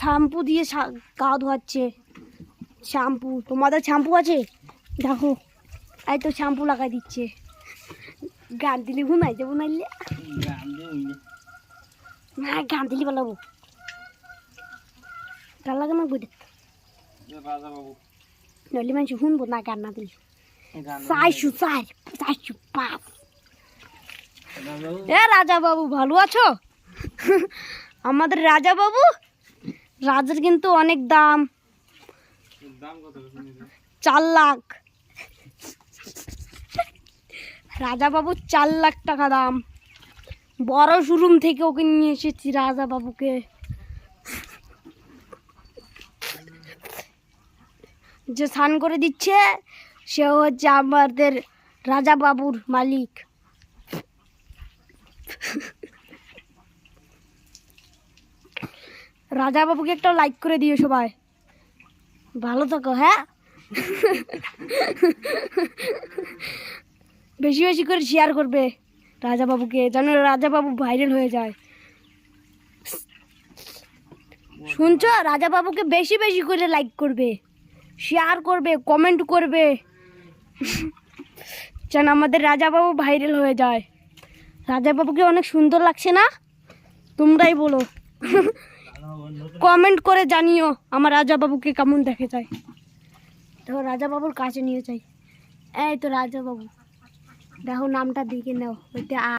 Shampoo দিয়ে গা ধোয়াচ্ছে। Shampoo, তোমাদের শ্যাম্পু আছে? দেখো এই তো শ্যাম্পু লাগাই দিচ্ছে। গান দিলি বুনাইছে, বুনাইলে হ্যাঁ গান দিলি বলাবো গান লাগে না বুঝে নইলে মানুষ শুনবো না গান না দিলি। 405 এ রাজা বাবু ভালো আছো? আমাদের রাজা বাবু, রাজার কিন্তু অনেক দাম, 4 লাখ। রাজা বাবু 4 লাখ টাকা দাম। বড় শোরুম থেকে ওকে নিয়ে এসেছি রাজা বাবুকে। যে স্নান করে দিচ্ছে সে হচ্ছে আমাদের রাজা বাবুর মালিক। রাজা বাবুকে একটা লাইক করে দিও সবাই। ভালো থাকো হ্যাঁ। বেশি বেশি করে শেয়ার করবে রাজা বাবুকে, যেন রাজা বাবু ভাইরাল হয়ে যায়। শুনছো? রাজা বাবুকে বেশি বেশি করে লাইক করবে, শেয়ার করবে, কমেন্ট করবে, যেন আমাদের রাজা বাবু ভাইরাল হয়ে যায়। রাজা বাবুকে অনেক সুন্দর লাগছে না? তোমরাই বলো। কমেন্ট করে জানিও আমার রাজা বাবুকে কেমন দেখে যায়। দেখো রাজা বাবুর কাছে নিয়ে যাই। এই তো রাজা বাবু, দেখো নামটা দেখে নাও।